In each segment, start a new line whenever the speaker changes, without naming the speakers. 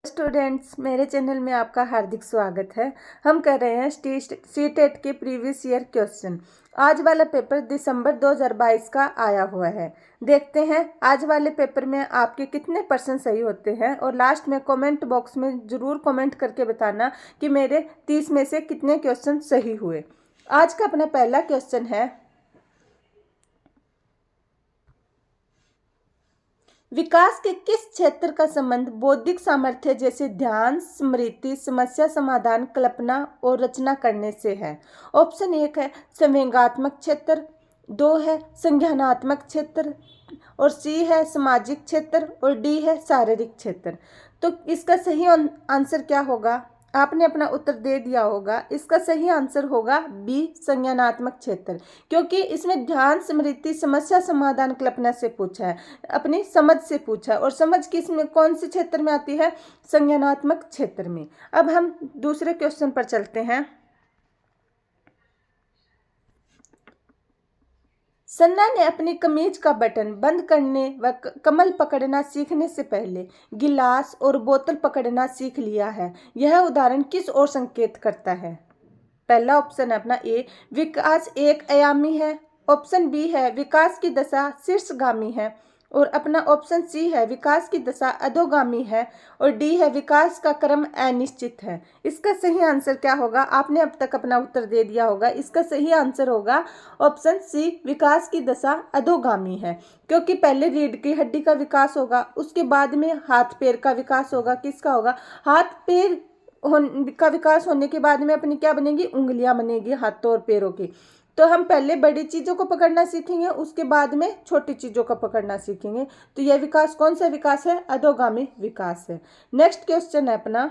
Students, मेरे channel में आपका हार्दिक स्वागत है। हम कर रहे हैं सीटेट के प्रीवियस ईयर क्वेश्चन। आज वाला पेपर दिसंबर 2022 का आया हुआ है। देखते हैं आज वाले पेपर में आपके कितने परसेंट सही होते हैं और लास्ट में कमेंट बॉक्स में ज़रूर कमेंट करके बताना कि मेरे 30 में से कितने क्वेश्चन सही हुए। आज का अपना पहला क्वेश्चन है, विकास के किस क्षेत्र का संबंध बौद्धिक सामर्थ्य जैसे ध्यान, स्मृति, समस्या समाधान, कल्पना और रचना करने से है? ऑप्शन 1 है संवेगात्मक क्षेत्र, 2 है संज्ञानात्मक क्षेत्र और सी है सामाजिक क्षेत्र और डी है शारीरिक क्षेत्र। तो इसका सही आंसर क्या होगा? आपने अपना उत्तर दे दिया होगा। इसका सही आंसर होगा बी, संज्ञानात्मक क्षेत्र, क्योंकि इसमें ध्यान, स्मृति, समस्या समाधान, कल्पना से पूछा है, अपनी समझ से पूछा है और समझ किस में कौन से क्षेत्र में आती है? संज्ञानात्मक क्षेत्र में। अब हम दूसरे क्वेश्चन पर चलते हैं। सन्ना ने अपनी कमीज का बटन बंद करने व कमल पकड़ना सीखने से पहले गिलास और बोतल पकड़ना सीख लिया है। यह उदाहरण किस ओर संकेत करता है? पहला ऑप्शन है अपना ए, विकास एक आयामी है। ऑप्शन बी है विकास की दशा शीर्षगामी है और अपना ऑप्शन सी है विकास की दशा अधोगामी है और डी है विकास का क्रम अनिश्चित है। इसका सही आंसर क्या होगा? आपने अब तक अपना उत्तर दे दिया होगा। इसका सही आंसर होगा ऑप्शन सी, विकास की दशा अधोगामी है, क्योंकि पहले रीढ़ की हड्डी का विकास होगा, उसके बाद में हाथ पैर का विकास होगा। किसका होगा? हाथ पैर का विकास होने के बाद में अपनी क्या बनेगी? उंगलियां बनेगी हाथों और पैरों की। तो हम पहले बड़ी चीजों को पकड़ना सीखेंगे, उसके बाद में छोटी चीजों को पकड़ना सीखेंगे। तो यह विकास कौन सा विकास है? अधोगामी विकास है। नेक्स्ट क्वेश्चन है अपना,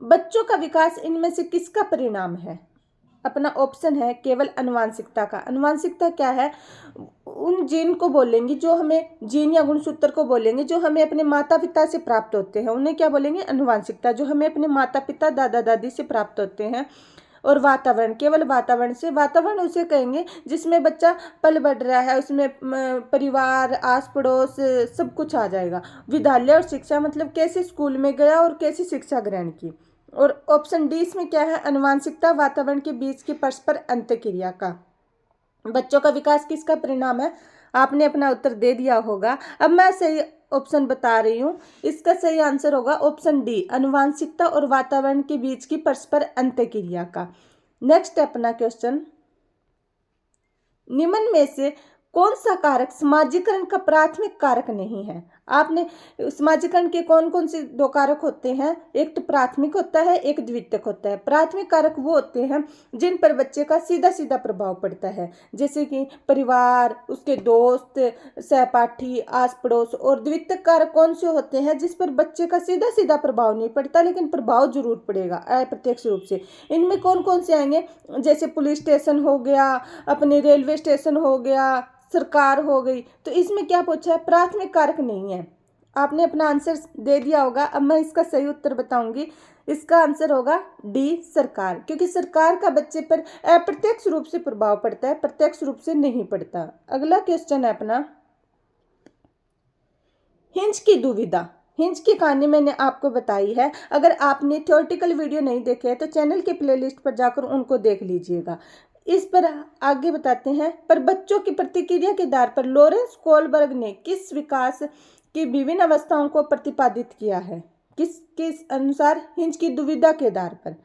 बच्चों का विकास इनमें से किसका परिणाम है? अपना ऑप्शन है केवल अनुवांशिकता का। अनुवांशिकता क्या है? उन जीन को बोलेंगे जो हमें, जीन या गुणसूत्र को बोलेंगे जो हमें अपने माता पिता से प्राप्त होते हैं, उन्हें क्या बोलेंगे? अनुवांशिकता। जो हमें अपने माता पिता, दादा दादी से प्राप्त होते हैं। और वातावरण, केवल वातावरण से, वातावरण उसे कहेंगे जिसमें बच्चा पल बढ़ रहा है, उसमें परिवार, आस पड़ोस सब कुछ आ जाएगा। विद्यालय और शिक्षा, मतलब कैसे स्कूल में गया और कैसी शिक्षा ग्रहण की। और ऑप्शन डी इसमें क्या है? अनुवांशिकता वातावरण के बीच की परस्पर अंतःक्रिया का। बच्चों का विकास किसका परिणाम है? आपने अपना उत्तर दे दिया होगा। अब मैं सही ऑप्शन बता रही हूँ। इसका सही आंसर होगा ऑप्शन डी, अनुवांशिकता और वातावरण के बीच की परस्पर अंतःक्रिया का। नेक्स्ट अपना क्वेश्चन, निम्न में से कौन सा कारक समाजीकरण का प्राथमिक कारक नहीं है? आपने समाजीकरण के कौन कौन से दो कारक होते हैं? एक तो प्राथमिक होता है, एक द्वितीयक होता है। प्राथमिक कारक वो होते हैं जिन पर बच्चे का सीधा सीधा प्रभाव पड़ता है, जैसे कि परिवार, उसके दोस्त, सहपाठी, आस पड़ोस। और द्वितीयक कारक कौन से होते हैं जिस पर बच्चे का सीधा सीधा प्रभाव नहीं पड़ता, लेकिन प्रभाव जरूर पड़ेगा अप्रत्यक्ष रूप से। इनमें कौन कौन से आएंगे? जैसे पुलिस स्टेशन हो गया, अपने रेलवे स्टेशन हो गया, सरकार हो गई। तो इसमें क्या पूछा है? प्राथमिक कारक नहीं है। आपने अपना आंसर दे दिया होगा। अब मैं इसका सही उत्तर बताऊंगी। इसका आंसर होगा डी, सरकार, क्योंकि सरकार का बच्चे पर अप्रत्यक्ष रूप से प्रभाव पड़ता है, प्रत्यक्ष रूप से नहीं पड़ता। अगला क्वेश्चन है अपना, हिंज की दुविधा। हिंज की कहानी मैंने आपको बताई है। अगर आपने थ्योरेटिकल वीडियो नहीं देखे हैं तो चैनल के प्लेलिस्ट पर जाकर उनको देख लीजिएगा। इस पर आगे बताते हैं, पर बच्चों की प्रतिक्रिया के आधार पर लॉरेंस कोलबर्ग ने किस विकास की विभिन्न अवस्थाओं को प्रतिपादित किया है? किस अनुसार? हिंज की दुविधा के आधार पर।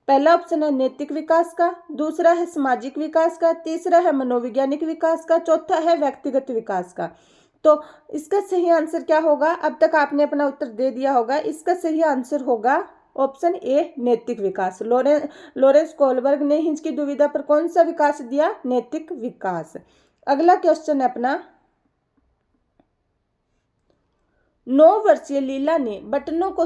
पहला ऑप्शन है नैतिक विकास का, दूसरा है सामाजिक विकास का, तीसरा है मनोवैज्ञानिक विकास का, चौथा है व्यक्तिगत विकास का। तो इसका सही आंसर क्या होगा? अब तक आपने अपना उत्तर दे दिया होगा। इसका सही आंसर होगा ऑप्शन ए, नैतिक विकास। लॉरेंस कोलबर्ग ने हिंज की दुविधा पर कौन सा विकास दिया? नैतिक विकास। अगला क्वेश्चन है अपना, 9 वर्षीय लीला ने बटनों को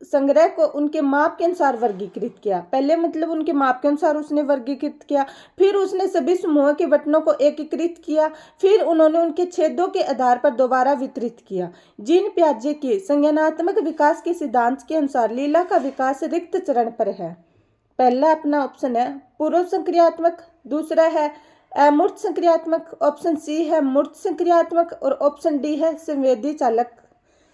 संग्रह को उनके माप के अनुसार वर्गीकृत किया। पहले मतलब उनके माप के अनुसार उसने वर्गीकृत किया, फिर उसने सभी समूह के बटनों को एकीकृत किया, फिर उन्होंने उनके छेदों के आधार पर दोबारा वितरित किया। जीन पियाजे के संज्ञानात्मक विकास के सिद्धांत के अनुसार लीला का विकास रिक्त चरण पर है। पहला अपना ऑप्शन है पूर्व संक्रियात्मक, दूसरा है अमूर्त संक्रियात्मक, ऑप्शन सी है मूर्त संक्रियात्मक और ऑप्शन डी है संवेदी चालक।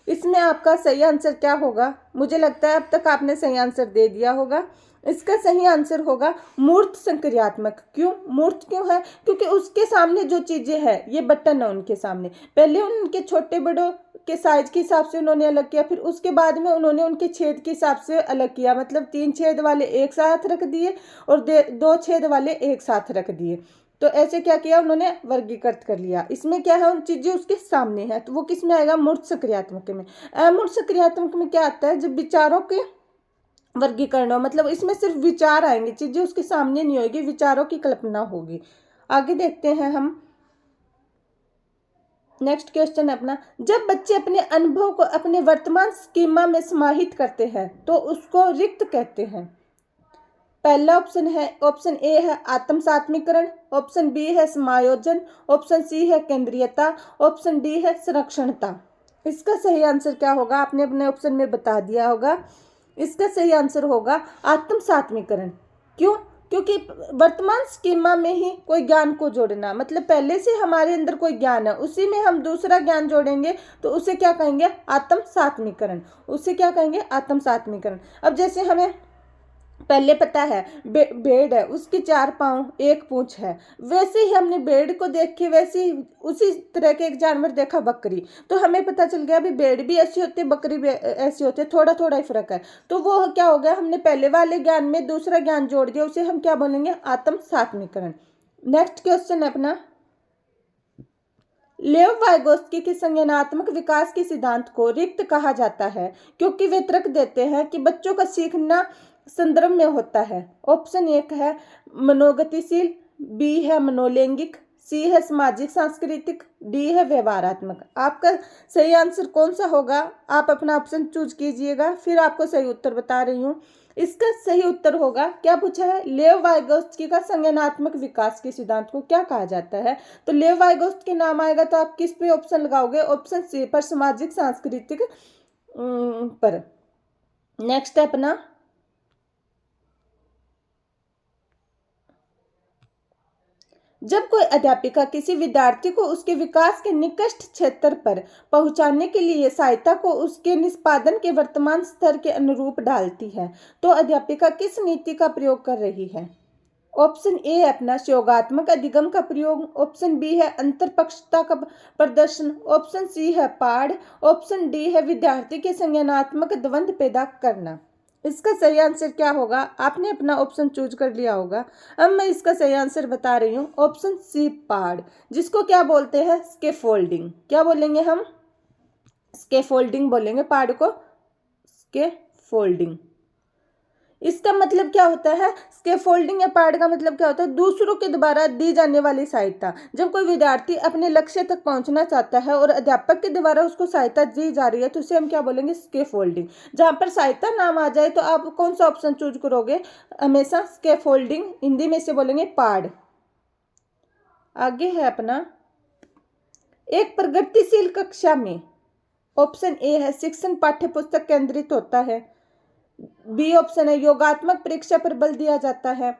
इसमें आपका सही आंसर क्या होगा? मुझे लगता है अब तक आपने सही आंसर दे दिया होगा। इसका सही आंसर होगा मूर्त संक्रियात्मक। क्यों मूर्त क्यों है? क्योंकि उसके सामने जो चीजें हैं ये बटन है उनके सामने। पहले उनके छोटे बड़ों के साइज के हिसाब से उन्होंने अलग किया, फिर उसके बाद में उन्होंने उनके छेद के हिसाब से अलग किया, मतलब 3 छेद वाले एक साथ रख दिए और 2 छेद वाले एक साथ रख दिए। तो ऐसे क्या किया उन्होंने? वर्गीकृत कर लिया। इसमें क्या है? उन चीजें उसके सामने है, तो वो किस में आएगा? मूर्त सक्रियात्मक में। अमूर्त सक्रियात्मक में क्या आता है? जब विचारों के वर्गीकरण हो, मतलब इसमें सिर्फ विचार आएंगे, चीजें उसके सामने नहीं होगी, विचारों की कल्पना होगी। आगे देखते हैं हम। नेक्स्ट क्वेश्चन है अपना, जब बच्चे अपने अनुभव को अपने वर्तमान स्कीमा में समाहित करते हैं तो उसको रिक्त कहते हैं। पहला ऑप्शन है, ऑप्शन ए है आत्मसात्मीकरण, ऑप्शन बी है समायोजन, ऑप्शन सी है केंद्रीयता, ऑप्शन डी है संरक्षणता। इसका सही आंसर क्या होगा? आपने अपने ऑप्शन में बता दिया होगा। इसका सही आंसर होगा आत्मसात्मीकरण। क्यों? क्योंकि वर्तमान स्कीमा में ही कोई ज्ञान को जोड़ना, मतलब पहले से हमारे अंदर कोई ज्ञान है, उसी में हम दूसरा ज्ञान जोड़ेंगे तो उसे क्या कहेंगे? आत्मसात्मीकरण। उसे क्या कहेंगे? आत्मसात्मीकरण। अब जैसे हमें पहले पता है भेड़ है, उसके 4 पाँव 1 पूंछ है, वैसे ही हमने भेड़ को देख के वैसे ही उसी तरह के एक जानवर देखा बकरी, तो हमें पता चल गया भी भेड़ भी ऐसी होती है, बकरी भी ऐसी होती है, थोड़ा थोड़ा ही फर्क है। तो वो क्या हो गया? हमने पहले वाले ज्ञान में दूसरा ज्ञान जोड़ दिया, उसे हम क्या बोलेंगे? आत्मसात्मीकरण। नेक्स्ट क्वेश्चन है अपना, लेव वाइगोत्स्की के संज्ञानात्मक विकास के सिद्धांत को रिक्त कहा जाता है क्योंकि वे तर्क देते हैं कि बच्चों का सीखना संदर्भ में होता है। ऑप्शन 1 है मनोगतिशील, बी है मनोलैंगिक, सी है सामाजिक सांस्कृतिक, डी है व्यवहारात्मक। आपका सही आंसर कौन सा होगा? आप अपना ऑप्शन चूज कीजिएगा, फिर आपको सही उत्तर बता रही हूँ। इसका सही उत्तर होगा, क्या पूछा है? लेव वाइगोत्स्की का संज्ञानात्मक विकास के सिद्धांत को क्या कहा जाता है? तो लेव वाइगोत्स्की नाम आएगा तो आप किस पे ऑप्शन लगाओगे? ऑप्शन सी पर, सामाजिक सांस्कृतिक पर। नेक्स्ट है अपना, जब कोई अध्यापिका किसी विद्यार्थी को उसके विकास के निकट क्षेत्र पर पहुंचाने के लिए सहायता को उसके निष्पादन के वर्तमान स्तर के अनुरूप डालती है तो अध्यापिका किस नीति का प्रयोग कर रही है? ऑप्शन ए अपना सहयोगात्मक अधिगम का प्रयोग, ऑप्शन बी है अंतरपक्षता का प्रदर्शन, ऑप्शन सी है पाठ, ऑप्शन डी है विद्यार्थी के संज्ञानात्मक द्वंद्व पैदा करना। इसका सही आंसर क्या होगा? आपने अपना ऑप्शन चूज कर लिया होगा। अब मैं इसका सही आंसर बता रही हूँ, ऑप्शन सी पाड़, जिसको क्या बोलते हैं? स्कैफोल्डिंग। क्या बोलेंगे हम? स्कैफोल्डिंग बोलेंगे पाड़ को, स्कैफोल्डिंग। इसका मतलब क्या होता है? स्कैफोल्डिंग या पाड़ का मतलब क्या होता है? दूसरों के द्वारा दी जाने वाली सहायता। जब कोई विद्यार्थी अपने लक्ष्य तक पहुंचना चाहता है और अध्यापक के द्वारा उसको सहायता दी जा रही है तो उसे हम क्या बोलेंगे? स्कैफोल्डिंग। जहां पर सहायता नाम आ जाए तो आप कौन सा ऑप्शन चूज करोगे? हमेशा स्कैफोल्डिंग। हिंदी में से बोलेंगे पाड़। आगे है अपना, एक प्रगतिशील कक्षा में, ऑप्शन ए है शिक्षण पाठ्य पुस्तक केंद्रित होता है, बी ऑप्शन है योगात्मक परीक्षा पर बल दिया जाता है,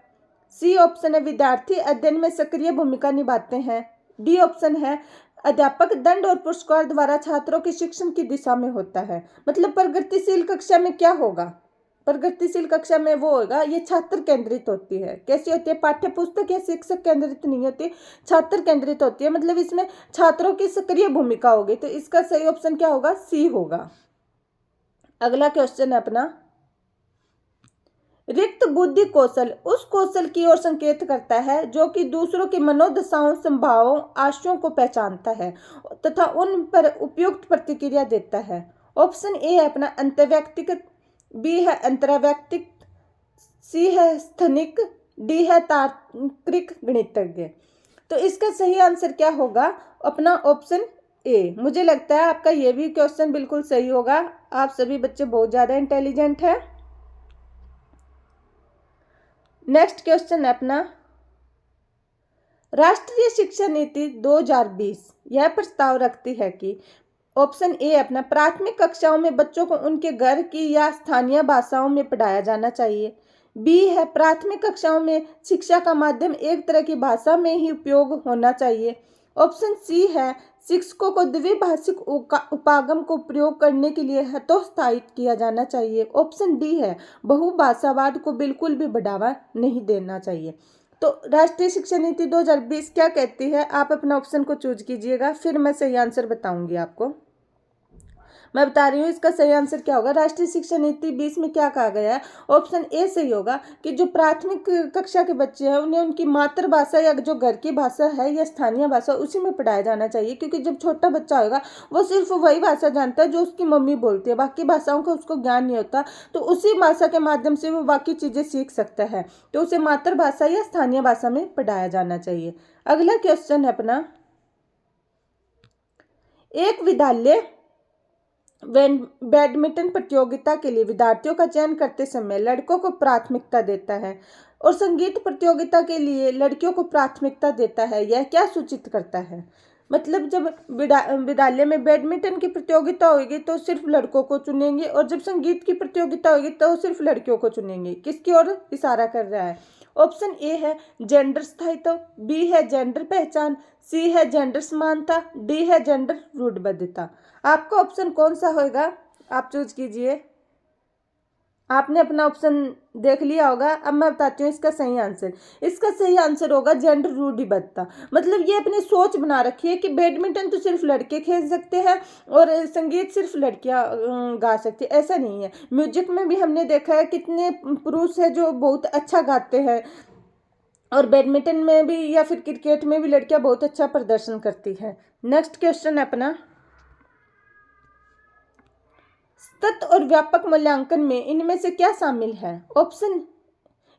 सी ऑप्शन है विद्यार्थी अध्ययन में सक्रिय भूमिका निभाते हैं, डी ऑप्शन है अध्यापक दंड और पुरस्कार द्वारा छात्रों के शिक्षण की दिशा में होता है। मतलब प्रगतिशील कक्षा में क्या होगा? प्रगतिशील कक्षा में वो होगा, ये छात्र केंद्रित होती है। कैसी होती है? पाठ्य पुस्तक या शिक्षक केंद्रित नहीं होती, छात्र केंद्रित होती है। मतलब इसमें छात्रों की सक्रिय भूमिका होगी। तो इसका सही ऑप्शन क्या होगा? सी होगा। अगला क्वेश्चन है अपना, रिक्त बुद्धि कौशल उस कौशल की ओर संकेत करता है जो कि दूसरों की मनोदशाओं, संभावों, आशयों को पहचानता है तथा उन पर उपयुक्त प्रतिक्रिया देता है। ऑप्शन ए है अपना अंतर्वैयक्तिक, बी है अंतरावैयक्तिक, सी है स्थनिक, डी है तार्किक गणितज्ञ। तो इसका सही आंसर क्या होगा? अपना ऑप्शन ए। मुझे लगता है आपका ये भी क्वेश्चन बिल्कुल सही होगा। आप सभी बच्चे बहुत ज्यादा इंटेलिजेंट हैं। नेक्स्ट क्वेश्चन है अपना, राष्ट्रीय शिक्षा नीति 2020 यह प्रस्ताव रखती है कि ऑप्शन ए अपना प्राथमिक कक्षाओं में बच्चों को उनके घर की या स्थानीय भाषाओं में पढ़ाया जाना चाहिए, बी है प्राथमिक कक्षाओं में शिक्षा का माध्यम एक तरह की भाषा में ही उपयोग होना चाहिए। ऑप्शन सी है शिक्षकों को द्विभाषिक उपागम को प्रयोग करने के लिए हतोत्साहित किया जाना चाहिए। ऑप्शन डी है बहुभाषावाद को बिल्कुल भी बढ़ावा नहीं देना चाहिए। तो राष्ट्रीय शिक्षा नीति 2020 क्या कहती है, आप अपना ऑप्शन को चूज कीजिएगा, फिर मैं सही आंसर बताऊंगी आपको। मैं बता रही हूँ इसका सही आंसर क्या होगा। राष्ट्रीय शिक्षा नीति 20 में क्या कहा गया है, ऑप्शन ए सही होगा कि जो प्राथमिक कक्षा के बच्चे हैं उन्हें उनकी मातृभाषा या जो घर की भाषा है या स्थानीय भाषा उसी में पढ़ाया जाना चाहिए, क्योंकि जब छोटा बच्चा होगा वो सिर्फ वही भाषा जानता है जो उसकी मम्मी बोलती है, बाकी भाषाओं का उसको ज्ञान नहीं होता, तो उसी भाषा के माध्यम से वो बाकी चीज़ें सीख सकता है, तो उसे मातृभाषा या स्थानीय भाषा में पढ़ाया जाना चाहिए। अगला क्वेश्चन है अपना, एक विद्यालय बैडमिंटन प्रतियोगिता के लिए विद्यार्थियों का चयन करते समय लड़कों को प्राथमिकता देता है और संगीत प्रतियोगिता के लिए लड़कियों को प्राथमिकता देता है, यह क्या सूचित करता है। मतलब जब विद्यालय में बैडमिंटन की प्रतियोगिता होगी तो सिर्फ लड़कों को चुनेंगे और जब संगीत की प्रतियोगिता होगी तो सिर्फ लड़कियों को चुनेंगे, किसकी ओर इशारा कर रहा है। ऑप्शन ए है जेंडर स्थायित्व, बी है जेंडर पहचान, सी है जेंडर समानता, डी है जेंडर रूढ़िबद्धता। आपका ऑप्शन कौन सा होगा, आप चूज कीजिए। आपने अपना ऑप्शन देख लिया होगा। अब मैं बताती हूँ इसका सही आंसर। इसका सही आंसर होगा जेंडर रूढ़िबद्धता। मतलब ये अपनी सोच बना रखी है कि बैडमिंटन तो सिर्फ लड़के खेल सकते हैं और संगीत सिर्फ लड़कियां गा सकती है, ऐसा नहीं है। म्यूजिक में भी हमने देखा है कितने पुरुष है जो बहुत अच्छा गाते हैं, और बैडमिंटन में भी या फिर क्रिकेट में भी लड़कियां बहुत अच्छा प्रदर्शन करती हैं। नेक्स्ट क्वेश्चन है अपना, सतत और व्यापक मूल्यांकन में इनमें से क्या शामिल है। ऑप्शन,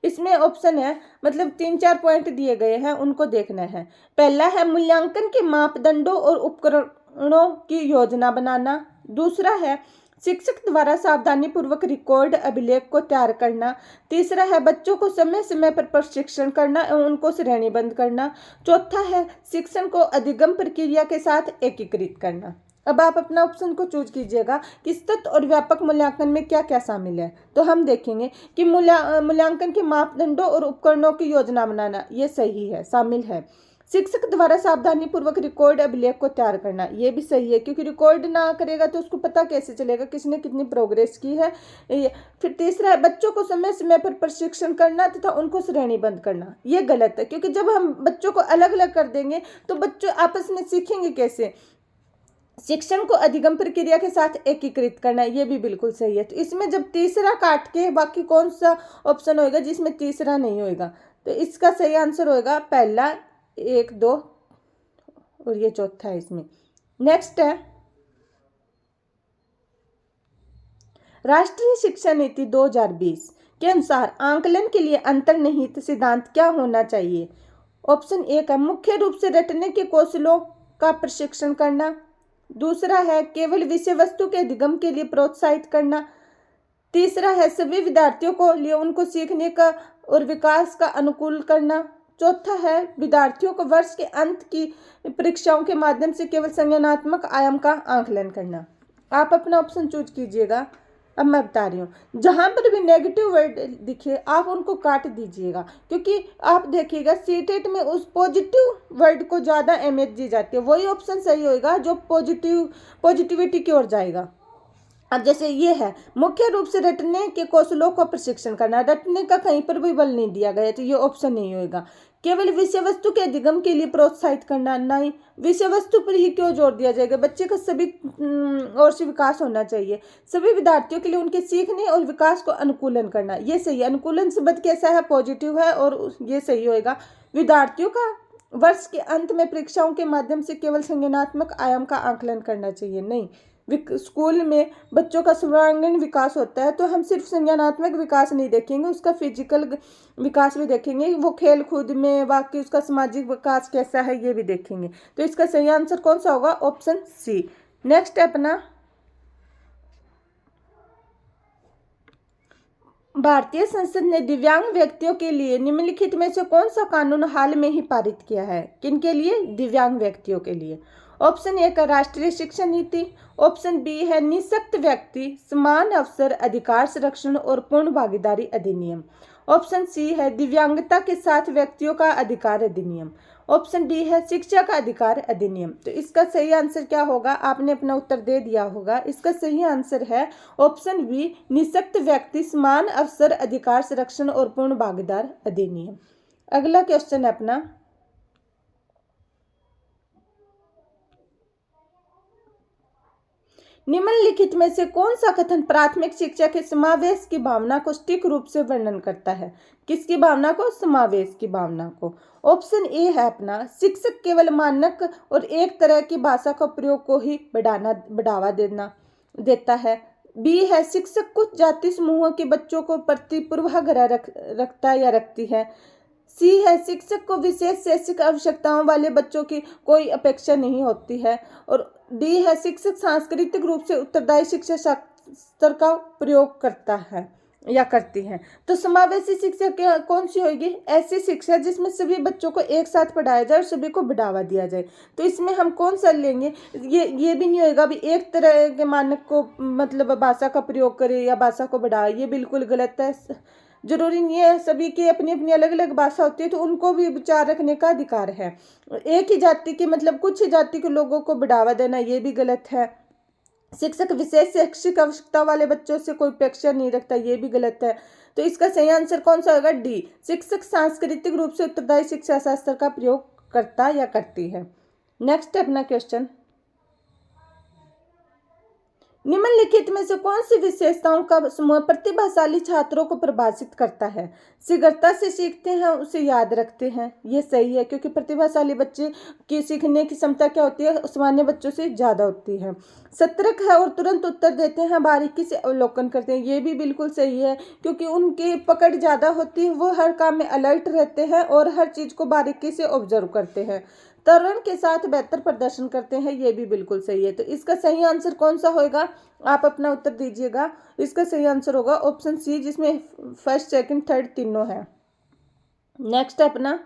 इसमें ऑप्शन है मतलब 3-4 पॉइंट दिए गए हैं, उनको देखना है। पहला है मूल्यांकन के मापदंडों और उपकरणों की योजना बनाना। दूसरा है शिक्षक द्वारा सावधानी पूर्वक रिकॉर्ड अभिलेख को तैयार करना। तीसरा है बच्चों को समय समय पर प्रशिक्षण करना एवं उनको श्रेणीबद्ध करना। चौथा है शिक्षण को अधिगम प्रक्रिया के साथ एकीकृत करना। अब आप अपना ऑप्शन को चूज कीजिएगा कि सतत और व्यापक मूल्यांकन में क्या क्या शामिल है। तो हम देखेंगे कि मूल्यांकन के मापदंडों और उपकरणों की योजना बनाना, ये सही है, शामिल है। शिक्षक द्वारा सावधानी पूर्वक रिकॉर्ड अभिलेख को तैयार करना, ये भी सही है, क्योंकि रिकॉर्ड ना करेगा तो उसको पता कैसे चलेगा किसने कितनी प्रोग्रेस की है। फिर तीसरा है बच्चों को समय समय पर प्रशिक्षण करना तथा उनको श्रेणीबद्ध करना, ये गलत है, क्योंकि जब हम बच्चों को अलग अलग कर देंगे तो बच्चों आपस में सीखेंगे कैसे। शिक्षण को अधिगम प्रक्रिया के साथ एकीकृत करना, ये भी बिल्कुल सही है। तो इसमें जब तीसरा काट के बाकी कौन सा ऑप्शन होगा जिसमें तीसरा नहीं होगा, तो इसका सही आंसर होगा पहला, 1, 2 और ये चौथा है इसमें। नेक्स्ट है राष्ट्रीय शिक्षा नीति 2020 के अनुसार आंकलन के लिए अंतर्निहित सिद्धांत क्या होना चाहिए। ऑप्शन ए का मुख्य रूप से रटने के कौशलों का प्रशिक्षण करना। दूसरा है केवल विषय वस्तु के अधिगम के लिए प्रोत्साहित करना। तीसरा है सभी विद्यार्थियों को लिए उनको सीखने का और विकास का अनुकूल करना। चौथा है विद्यार्थियों को वर्ष के अंत की परीक्षाओं के माध्यम से केवल संज्ञानात्मक आयाम का आंकलन करना। आप अपना ऑप्शन चूज कीजिएगा। अब मैं बता रही हूँ, जहाँ पर भी नेगेटिव वर्ड दिखे आप उनको काट दीजिएगा, क्योंकि आप देखिएगा सीटेट में उस पॉजिटिव वर्ड को ज़्यादा अहमियत दी जाती है। वही ऑप्शन सही होगा जो पॉजिटिविटी की ओर जाएगा। अब जैसे ये है मुख्य रूप से रटने के कौशलों को प्रशिक्षण करना, रटने का कहीं पर भी बल नहीं दिया गया, तो ये ऑप्शन नहीं होगा। केवल विषय वस्तु के अधिगम के लिए प्रोत्साहित करना, नहीं, विषय वस्तु पर ही क्यों जोर दिया जाएगा। बच्चे का सभी ओर से विकास होना चाहिए। सभी विद्यार्थियों के लिए उनके सीखने और विकास को अनुकूलन करना, ये सही है। अनुकूलन शब्द कैसा है, पॉजिटिव है, और ये सही होएगा। विद्यार्थियों का वर्ष के अंत में परीक्षाओं के माध्यम से केवल संज्ञानात्मक आयाम का आंकलन करना चाहिए, नहीं। स्कूल में बच्चों का सर्वांगीण विकास होता है, तो हम सिर्फ संज्ञानात्मक विकास नहीं देखेंगे, उसका फिजिकल विकास भी देखेंगे, वो खेल कूद में, बाकी उसका सामाजिक विकास कैसा है ये भी देखेंगे। तो इसका सही आंसर कौन सा होगा, ऑप्शन सी। नेक्स्ट है अपना भारतीय संसद ने दिव्यांग व्यक्तियों के लिए निम्नलिखित में से कौन सा कानून हाल में ही पारित किया है। किनके लिए, दिव्यांग व्यक्तियों के लिए। ऑप्शन ए का राष्ट्रीय शिक्षा नीति। ऑप्शन बी है निःशक्त व्यक्ति समान अवसर अधिकार संरक्षण और पूर्ण भागीदारी अधिनियम। ऑप्शन सी है दिव्यांगता के साथ व्यक्तियों का अधिकार अधिनियम। ऑप्शन डी है शिक्षा का अधिकार अधिनियम। तो इसका सही आंसर क्या होगा? आपने अपना उत्तर दे दिया होगा। इसका सही आंसर है ऑप्शन बी निःशक्त व्यक्ति समान अवसर अधिकार संरक्षण और पूर्ण भागीदार अधिनियम। अगला क्वेश्चन है अपना, निम्नलिखित में से कौन सा कथन प्राथमिक शिक्षा के समावेश की भावना को सटीक रूप से वर्णन करता है? किसकी भावना को? समावेश की भावना को। ऑप्शन ए है अपना शिक्षक केवल मानक और एक तरह की भाषा का प्रयोग को ही बढ़ावा देता है। बी है शिक्षक कुछ जाति समूहों के बच्चों को प्रति पूर्वाग्रह रखता या रखती है। सी है शिक्षक को विशेष शैक्षिक आवश्यकताओं वाले बच्चों की कोई अपेक्षा नहीं होती है। और डी है शिक्षक सांस्कृतिक रूप से उत्तरदायी शिक्षा शास्त्र का प्रयोग करता है या करती है। तो समावेशी शिक्षा कौन सी होगी? ऐसी शिक्षा जिसमें सभी बच्चों को एक साथ पढ़ाया जाए और सभी को बढ़ावा दिया जाए। तो इसमें हम कौन सा लेंगे? ये भी नहीं होगा भी एक तरह के मानक को मतलब भाषा का प्रयोग करे या भाषा को बढ़ाए, ये बिल्कुल गलत है। जरूरी नहीं है, सभी की अपनी अपनी अलग अलग भाषा होती है तो उनको भी विचार रखने का अधिकार है। एक ही जाति के मतलब कुछ ही जाति के लोगों को बढ़ावा देना ये भी गलत है। शिक्षक विशेष शैक्षिक आवश्यकता वाले बच्चों से कोई अपेक्षा नहीं रखता, ये भी गलत है। तो इसका सही आंसर कौन सा होगा? डी शिक्षक सांस्कृतिक रूप से उत्तरदायी शिक्षा शास्त्र का प्रयोग करता या करती है। नेक्स्ट अपना क्वेश्चन, निम्नलिखित में से कौन सी विशेषताओं का समूह प्रतिभाशाली छात्रों को प्रभावित करता है? शीघ्रता से सीखते हैं, उसे याद रखते हैं। ये सही है क्योंकि प्रतिभाशाली बच्चे की सीखने की क्षमता क्या होती है? सामान्य बच्चों से ज़्यादा होती है। सतर्क है और तुरंत उत्तर देते हैं, बारीकी से अवलोकन करते हैं। ये भी बिल्कुल सही है क्योंकि उनकी पकड़ ज़्यादा होती है, वो हर काम में अलर्ट रहते हैं और हर चीज़ को बारीकी से ऑब्जर्व करते हैं। तरुण के साथ बेहतर प्रदर्शन करते हैं, ये भी बिल्कुल सही है। तो इसका सही आंसर कौन सा होगा? आप अपना उत्तर दीजिएगा। इसका सही आंसर होगा ऑप्शन सी जिसमें फर्स्ट सेकंड थर्ड तीनों है। नेक्स्ट अपना,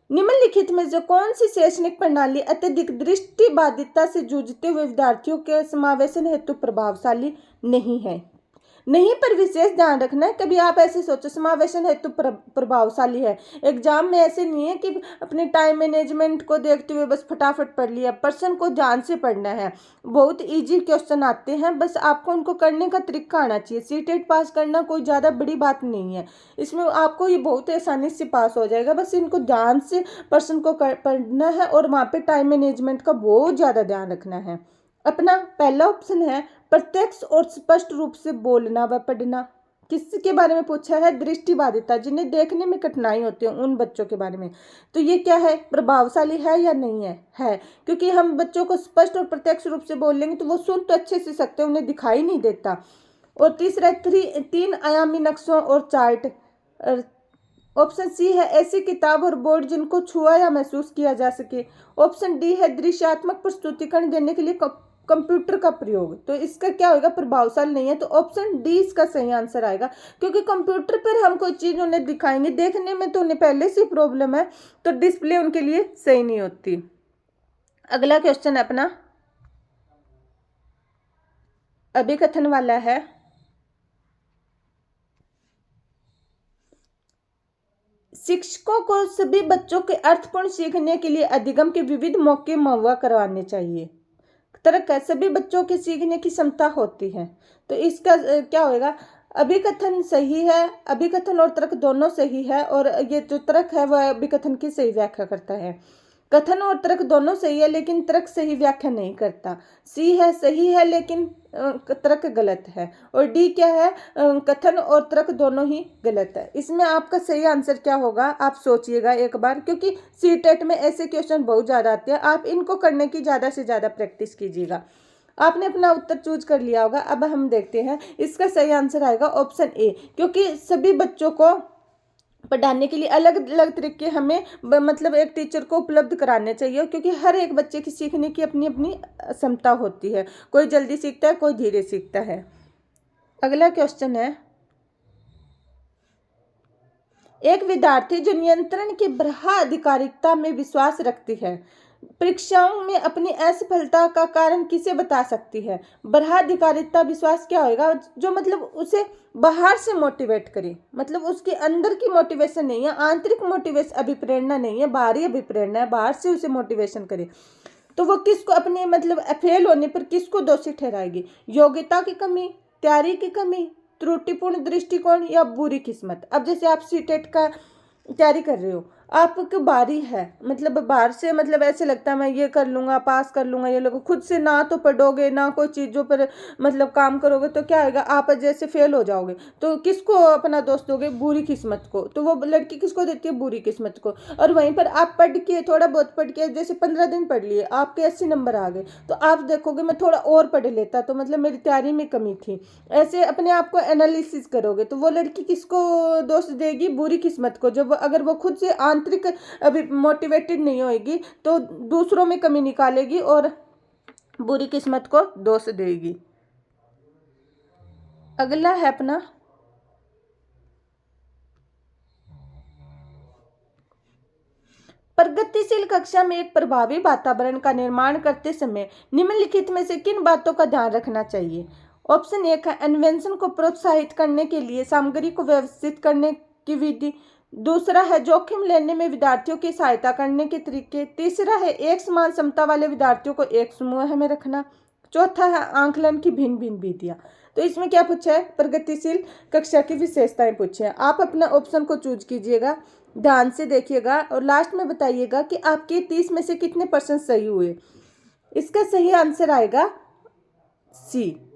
निम्नलिखित में से कौन सी शैक्षणिक प्रणाली अत्यधिक दृष्टिबाधिता से जूझते हुए विद्यार्थियों के समावेशन हेतु प्रभावशाली नहीं है? नहीं पर विशेष ध्यान रखना है। कभी आप ऐसे सोचो समावेशन हेतु प्रभावशाली है, एग्जाम में ऐसे नहीं है कि अपने टाइम मैनेजमेंट को देखते हुए बस फटाफट पढ़ लिया। पर्सन को ध्यान से पढ़ना है। बहुत इजी क्वेश्चन आते हैं, बस आपको उनको करने का तरीका आना चाहिए। सीटेट पास करना कोई ज़्यादा बड़ी बात नहीं है, इसमें आपको ये बहुत आसानी से पास हो जाएगा। बस इनको ध्यान से पर्सन को पढ़ना है और वहाँ पे टाइम मैनेजमेंट का बहुत ज़्यादा ध्यान रखना है। अपना पहला ऑप्शन है प्रत्यक्ष और स्पष्ट रूप से बोलना व पढ़ना। किसके बारे में पूछा है? दृष्टिबाधिता, जिन्हें देखने में कठिनाई होती है, उन बच्चों के बारे में। तो ये क्या है? प्रभावशाली है या नहीं है? है, क्योंकि हम बच्चों को स्पष्ट और प्रत्यक्ष रूप से बोल लेंगे तो वो सुन तो अच्छे से सकते हैं, उन्हें दिखाई नहीं देता। और तीसरा 3 आयामी नक्शों और चार्ट। ऑप्शन सी है ऐसी किताब और बोर्ड जिनको छुआ या महसूस किया जा सके। ऑप्शन डी है दृश्यात्मक प्रस्तुतिकरण देने के लिए कंप्यूटर का प्रयोग। तो इसका क्या होगा? प्रभावशाली नहीं है। तो ऑप्शन डी इसका सही आंसर आएगा, क्योंकि कंप्यूटर पर हम कोई चीज़ उन्हें दिखाएंगे, देखने में तो उन्हें पहले से प्रॉब्लम है, तो डिस्प्ले उनके लिए सही नहीं होती। अगला क्वेश्चन अपना अभिकथन वाला है। शिक्षकों को सभी बच्चों के अर्थपूर्ण सीखने के लिए अधिगम के विविध मौके मुहैया करवाने चाहिए। तर्क है सभी बच्चों के सीखने की क्षमता होती है। तो इसका क्या होगा? अभिकथन सही है। अभिकथन और तर्क दोनों सही है, और ये जो तर्क है वह अभिकथन की सही व्याख्या करता है। कथन और तर्क दोनों सही है लेकिन तर्क सही व्याख्या नहीं करता। सी है सही है लेकिन तर्क गलत है। और डी क्या है? कथन और तर्क दोनों ही गलत है। इसमें आपका सही आंसर क्या होगा? आप सोचिएगा एक बार, क्योंकि सीटेट में ऐसे क्वेश्चन बहुत ज़्यादा आते हैं। आप इनको करने की ज़्यादा से ज़्यादा प्रैक्टिस कीजिएगा। आपने अपना उत्तर चूज कर लिया होगा। अब हम देखते हैं, इसका सही आंसर आएगा ऑप्शन ए, क्योंकि सभी बच्चों को पढ़ाने के लिए अलग अलग तरीके हमें मतलब एक टीचर को उपलब्ध कराने चाहिए, क्योंकि हर एक बच्चे की सीखने की अपनी अपनी क्षमता होती है। कोई जल्दी सीखता है, कोई धीरे सीखता है। अगला क्वेश्चन है, एक विद्यार्थी जो नियंत्रण की बरहा अधिकारिकता में विश्वास रखती है, परीक्षाओं में अपनी असफलता का कारण किसे बता सकती है? बाह्याधिकारिता विश्वास क्या होगा? जो मतलब उसे बाहर से मोटिवेट करे, मतलब उसके अंदर की मोटिवेशन नहीं है, आंतरिक मोटिवेशन, अभिप्रेरणा नहीं है, बाहरी अभिप्रेरणा है, बाहर से उसे मोटिवेशन करे। तो वो किसको अपने मतलब फेल होने पर किसको दोषी ठहराएगी? योग्यता की कमी, तैयारी की कमी, त्रुटिपूर्ण दृष्टिकोण या बुरी किस्मत? अब जैसे आप सीटेट का तैयारी कर रहे हो, आपको बारी है, मतलब बाहर से मतलब ऐसे लगता है मैं ये कर लूँगा, पास कर लूँगा, ये लोग खुद से ना तो पढ़ोगे ना कोई चीज़ों पर मतलब काम करोगे तो क्या होगा, आप जैसे फेल हो जाओगे। तो किसको अपना दोष दोगे? बुरी किस्मत को। तो वो लड़की किसको देती है? बुरी किस्मत को। और वहीं पर आप पढ़ के, थोड़ा बहुत पढ़ के, जैसे 15 दिन पढ़ लिए, आपके 80 नंबर आ गए, तो आप देखोगे मैं थोड़ा और पढ़ लेता तो मतलब मेरी तैयारी में कमी थी। ऐसे अपने आप को एनालिसिस करोगे तो वो लड़की किसको दोष देगी? बुरी किस्मत को। जब अगर वो खुद से आंतरिक अभी मोटिवेटेड नहीं होएगी तो दूसरों में कमी निकालेगी और बुरी किस्मत को दोष देगी। अगला है अपना प्रगतिशील कक्षा में एक प्रभावी वातावरण का निर्माण करते समय निम्नलिखित में से किन बातों का ध्यान रखना चाहिए? ऑप्शन 1 है अन्वेषण को प्रोत्साहित करने के लिए सामग्री को व्यवस्थित करने की विधि। दूसरा है जोखिम लेने में विद्यार्थियों की सहायता करने के तरीके। तीसरा है एक समान क्षमता वाले विद्यार्थियों को एक समूह में रखना। चौथा है आंकलन की भिन्न भिन्न विधियां। तो इसमें क्या पूछा है? प्रगतिशील कक्षा की विशेषताएं पूछे हैं। आप अपना ऑप्शन को चूज कीजिएगा, ध्यान से देखिएगा और लास्ट में बताइएगा कि आपके 30 में से कितने % सही हुए। इसका सही आंसर आएगा सी।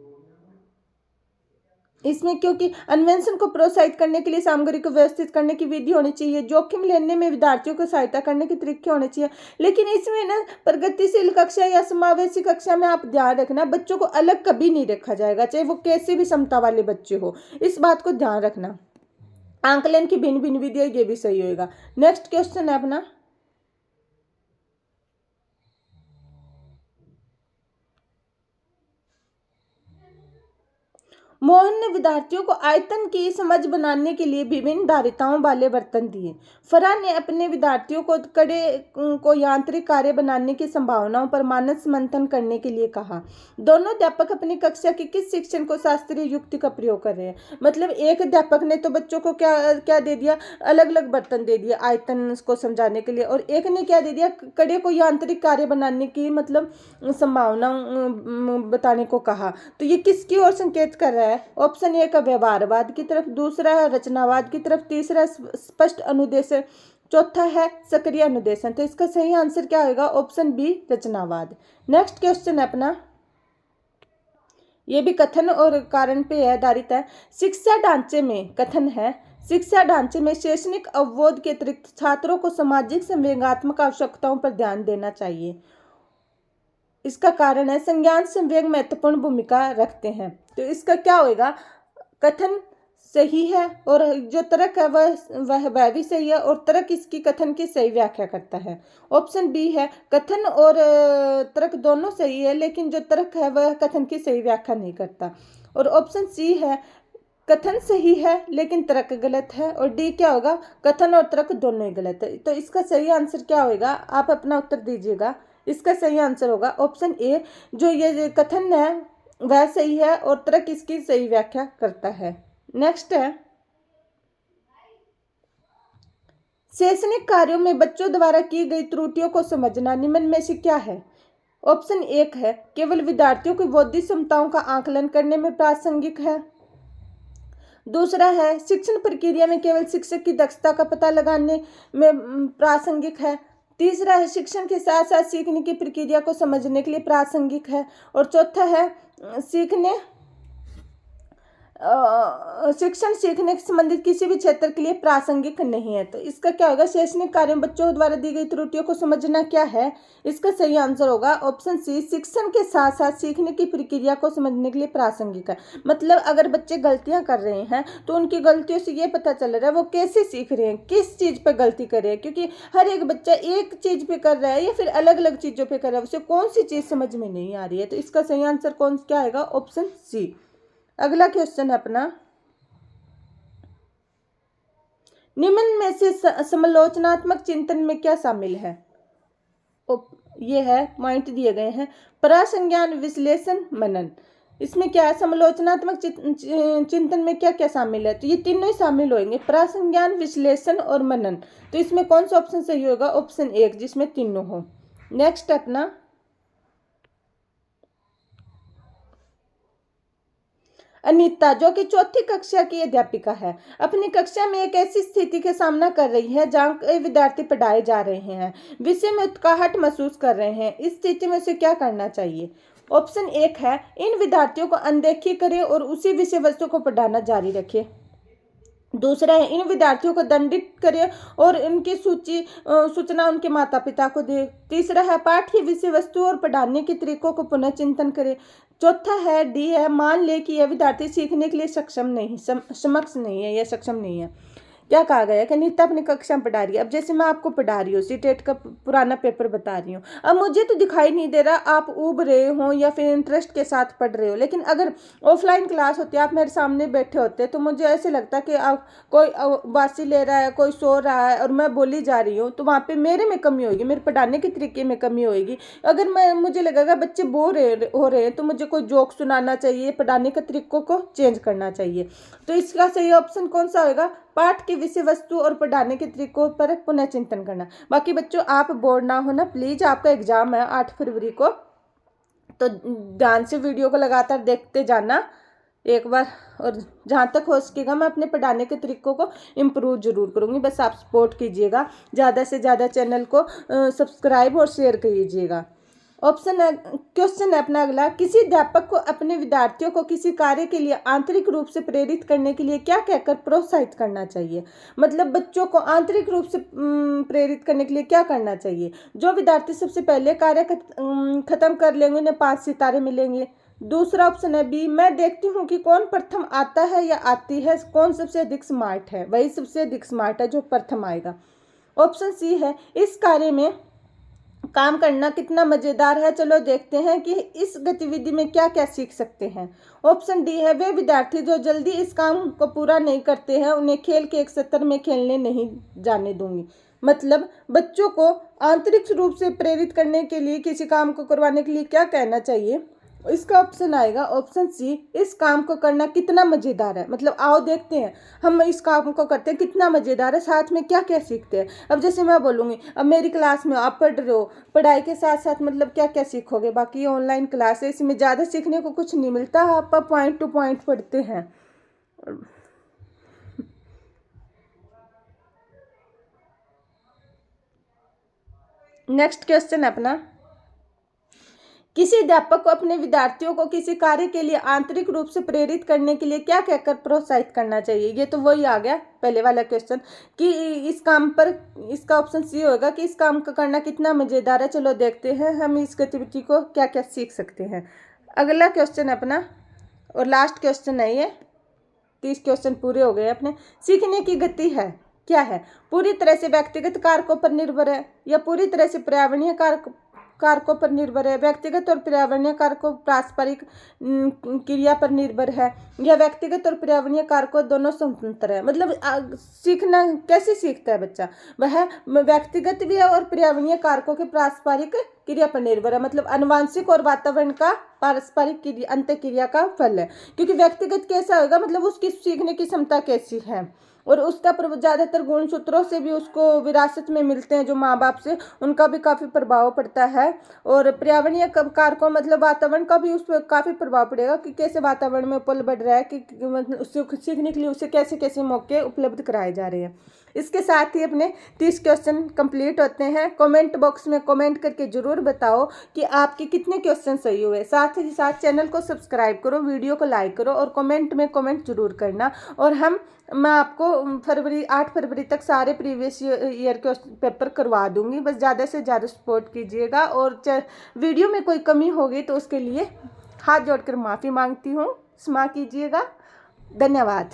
इसमें क्योंकि अन्वेषण को प्रोत्साहित करने के लिए सामग्री को व्यवस्थित करने की विधि होनी चाहिए, जोखिम लेने में विद्यार्थियों को सहायता करने के तरीके होने चाहिए। लेकिन इसमें ना प्रगतिशील कक्षा या समावेशी कक्षा में आप ध्यान रखना, बच्चों को अलग कभी नहीं रखा जाएगा, चाहे वो कैसे भी क्षमता वाले बच्चे हो, इस बात को ध्यान रखना। आंकलन की भिन्न भिन्न विधियां, ये भी सही होगा। नेक्स्ट क्वेश्चन है अपना, मोहन ने विद्यार्थियों को आयतन की समझ बनाने के लिए विभिन्न धारिताओं वाले बर्तन दिए। फरहान ने अपने विद्यार्थियों को कड़े को यांत्रिक कार्य बनाने की संभावनाओं पर मानस मंथन करने के लिए कहा। दोनों अध्यापक अपनी कक्षा के किस शिक्षण को शास्त्रीय युक्ति का प्रयोग कर रहे हैं? मतलब एक अध्यापक ने तो बच्चों को क्या क्या दे दिया, अलग अलग बर्तन दे दिए आयतन को समझाने के लिए, और एक ने क्या दे दिया, कड़े को यांत्रिक कार्य बनाने की मतलब संभावना बताने को कहा। तो ये किसकी ओर संकेत कर रहा है? ऑप्शन 1 का व्यवहारवाद की तरफ, दूसरा है रचनावाद की तरफ, तीसरा स्पष्ट अनुदेशन, चौथा है सक्रिय अनुदेशन। तो इसका सही आंसर क्या होगा? ऑप्शन बी, रचनावाद। नेक्स्ट क्वेश्चन है अपना, ये भी कथन और कारण पे आधारित है। शिक्षा ढांचे में, कथन है, शिक्षा ढांचे में शैक्षणिक अवबोध के अतिरिक्त छात्रों को सामाजिक संवेगात्मक आवश्यकताओं पर ध्यान देना चाहिए। इसका कारण है संज्ञान संवेग महत्वपूर्ण भूमिका रखते हैं। तो इसका क्या होगा? कथन सही है और जो तर्क है वह भी सही है, और तर्क इसकी कथन की सही व्याख्या करता है। ऑप्शन बी है कथन और तर्क दोनों सही है, लेकिन जो तर्क है वह कथन की सही व्याख्या नहीं करता। और ऑप्शन सी है कथन सही है लेकिन तर्क गलत है। और डी क्या होगा? कथन और तर्क दोनों ही गलत है। तो इसका सही आंसर क्या होगा? आप अपना उत्तर दीजिएगा। इसका सही आंसर होगा ऑप्शन ए, जो ये कथन है वह सही है और तर्क इसकी सही व्याख्या करता है। नेक्स्ट है, शैक्षणिक कार्यों में बच्चों द्वारा की गई त्रुटियों को समझना निम्न में से क्या है? ऑप्शन 1 है केवल विद्यार्थियों की बौद्धिक क्षमताओं का आकलन करने में प्रासंगिक है। दूसरा है शिक्षण प्रक्रिया में केवल शिक्षक की दक्षता का पता लगाने में प्रासंगिक है। तीसरा है शिक्षण के साथ साथ सीखने की प्रक्रिया को समझने के लिए प्रासंगिक है। और चौथा है शिक्षण सीखने से संबंधित किसी भी क्षेत्र के लिए प्रासंगिक नहीं है। तो इसका क्या होगा? शैक्षणिक कार्य में बच्चों द्वारा दी गई त्रुटियों को समझना क्या है? इसका सही आंसर होगा ऑप्शन सी, शिक्षण के साथ साथ सीखने की प्रक्रिया को समझने के लिए प्रासंगिक है। मतलब अगर बच्चे गलतियां कर रहे हैं तो उनकी गलतियों से ये पता चल रहा है वो कैसे सीख रहे हैं, किस चीज पे गलती कर रहे हैं, क्योंकि हर एक बच्चा एक चीज पे कर रहा है या फिर अलग अलग चीजों पे कर रहा है, उसे कौन सी चीज समझ में नहीं आ रही है। तो इसका सही आंसर कौन क्या आएगा? Option C. अगला क्वेश्चन है अपना, निम्न में से समालोचनात्मक चिंतन में क्या शामिल है? ये है पॉइंट दिए गए हैं। प्रसंज्ञान, विश्लेषण, मनन, इसमें क्या है, समालोचनात्मक चिंतन में क्या क्या शामिल है, तो ये तीनों ही शामिल होंगे, प्रसंज्ञान, विश्लेषण और मनन। तो इसमें कौन सा ऑप्शन सही होगा, ऑप्शन 1, जिसमें तीनों हो। नेक्स्ट अपना अनीता, जो कि चौथी कक्षा की अध्यापिका है, अपनी कक्षा में एक ऐसी स्थिति का सामना कर रही है जहाँ कई विद्यार्थी पढ़ाए जा रहे हैं, विषय में उत्साहट महसूस कर रहे हैं। इस स्थिति में उसे क्या करना चाहिए। ऑप्शन 1 है, इन विद्यार्थियों को अनदेखी करे और उसी विषय वस्तु को पढ़ाना जारी रखे। दूसरा है, इन विद्यार्थियों को दंडित करे और इनकी सूचना उनके माता पिता को दे। तीसरा है, पाठ की विषय वस्तु और पढ़ाने के तरीकों को पुनः चिंतन करे। चौथा है, डी है, मान ले कि यह विद्यार्थी सीखने के लिए सक्षम नहीं है या सक्षम नहीं है। क्या कहा गया है कि नीता अपनी कक्षा में पढ़ा रही है। अब जैसे मैं आपको पढ़ा रही हूँ, सीटेट का पुराना पेपर बता रही हूँ, अब मुझे तो दिखाई नहीं दे रहा आप ऊब रहे हो या फिर इंटरेस्ट के साथ पढ़ रहे हो, लेकिन अगर ऑफलाइन क्लास होती है, आप मेरे सामने बैठे होते, तो मुझे ऐसे लगता कि आप कोई बासी ले रहा है, कोई सो रहा है और मैं बोली जा रही हूँ, तो वहाँ पे मेरे में कमी होगी, मेरे पढ़ाने के तरीके में कमी होगी। अगर मुझे लगेगा बच्चे बोर हो रहे हैं, तो मुझे कोई जोक सुनाना चाहिए, पढ़ाने के तरीकों को चेंज करना चाहिए। तो इसका सही ऑप्शन कौन सा होगा, पाठ की विषय वस्तु और पढ़ाने के तरीकों पर पुनः चिंतन करना। बाकी बच्चों, आप बोर ना होना प्लीज, आपका एग्जाम है 8 फरवरी को, तो ध्यान से वीडियो को लगातार देखते जाना एक बार, और जहाँ तक हो सकेगा मैं अपने पढ़ाने के तरीकों को इम्प्रूव जरूर करूँगी। बस आप सपोर्ट कीजिएगा, ज़्यादा से ज़्यादा चैनल को सब्सक्राइब और शेयर कीजिएगा। क्वेश्चन है अपना अगला, किसी अध्यापक को अपने विद्यार्थियों को किसी कार्य के लिए आंतरिक रूप से प्रेरित करने के लिए क्या कहकर प्रोत्साहित करना चाहिए। मतलब बच्चों को आंतरिक रूप से प्रेरित करने के लिए क्या करना चाहिए। जो विद्यार्थी सबसे पहले कार्य खत्म कर लेंगे उन्हें 5 सितारे मिलेंगे। दूसरा ऑप्शन है बी, मैं देखती हूँ कि कौन प्रथम आता है या आती है, कौन सबसे अधिक स्मार्ट है, वही सबसे अधिक स्मार्ट है जो प्रथम आएगा। ऑप्शन सी है, इस कार्य में काम करना कितना मजेदार है, चलो देखते हैं कि इस गतिविधि में क्या क्या सीख सकते हैं। ऑप्शन डी है, वे विद्यार्थी जो जल्दी इस काम को पूरा नहीं करते हैं उन्हें खेल के एक सत्र में खेलने नहीं जाने दूंगी। मतलब बच्चों को आंतरिक रूप से प्रेरित करने के लिए किसी काम को करवाने के लिए क्या कहना चाहिए। इसका ऑप्शन आएगा ऑप्शन सी, इस काम को करना कितना मज़ेदार है। मतलब आओ देखते हैं हम इस काम को करते हैं कितना मज़ेदार है, साथ में क्या क्या सीखते हैं। अब जैसे मैं बोलूँगी, अब मेरी क्लास में आप पढ़ रहे हो, पढ़ाई के साथ साथ मतलब क्या क्या सीखोगे। बाकी ऑनलाइन क्लास है, इसमें ज़्यादा सीखने को कुछ नहीं मिलता, आप पॉइंट टू पॉइंट पढ़ते हैं। नेक्स्ट क्वेश्चन है अपना, किसी अध्यापक को अपने विद्यार्थियों को किसी कार्य के लिए आंतरिक रूप से प्रेरित करने के लिए क्या कहकर प्रोत्साहित करना चाहिए। ये तो वही आ गया पहले वाला क्वेश्चन कि इस काम पर, इसका ऑप्शन सी होगा कि इस काम को करना कितना मज़ेदार है, चलो देखते हैं हम इस गतिविधि को क्या क्या सीख सकते हैं। अगला क्वेश्चन अपना और लास्ट क्वेश्चन है ये, 30 क्वेश्चन पूरे हो गए अपने। सीखने की गति है क्या है, पूरी तरह से व्यक्तिगत कारकों पर निर्भर है या पूरी तरह से पर्यावरणीय कारकों पर निर्भर है, व्यक्तिगत और पर्यावरणीय कारकों पारस्परिक क्रिया पर निर्भर है, या व्यक्तिगत और पर्यावरणीय कारकों दोनों स्वतंत्र है। मतलब सीखना कैसे सीखता है बच्चा, वह व्यक्तिगत भी है और पर्यावरणीय कारकों के पारस्परिक क्रिया पर निर्भर है। मतलब अनुवांशिक और वातावरण का पारस्परिक अंत क्रिया का फल है। क्योंकि व्यक्तिगत कैसा होगा, मतलब उसकी सीखने की क्षमता कैसी है और उसका ज़्यादातर गुणसूत्रों से भी उसको विरासत में मिलते हैं, जो माँ बाप से, उनका भी काफ़ी प्रभाव पड़ता है। और पर्यावरणीय कारकों मतलब वातावरण का भी उस पर काफ़ी प्रभाव पड़ेगा कि कैसे वातावरण में पल बढ़ रहा है, कि मतलब उससे सीखने के लिए उसे कैसे कैसे मौके उपलब्ध कराए जा रहे हैं। इसके साथ ही अपने 30 क्वेश्चन कंप्लीट होते हैं। कमेंट बॉक्स में कमेंट करके ज़रूर बताओ कि आपके कितने क्वेश्चन सही हुए। साथ ही साथ चैनल को सब्सक्राइब करो, वीडियो को लाइक करो और कमेंट में कमेंट जरूर करना। और मैं आपको 8 फरवरी तक सारे प्रीवियस ईयर के पेपर करवा दूंगी। बस ज़्यादा से ज़्यादा सपोर्ट कीजिएगा और वीडियो में कोई कमी होगी तो उसके लिए हाथ जोड़कर माफ़ी मांगती हूँ, क्षमा कीजिएगा। धन्यवाद।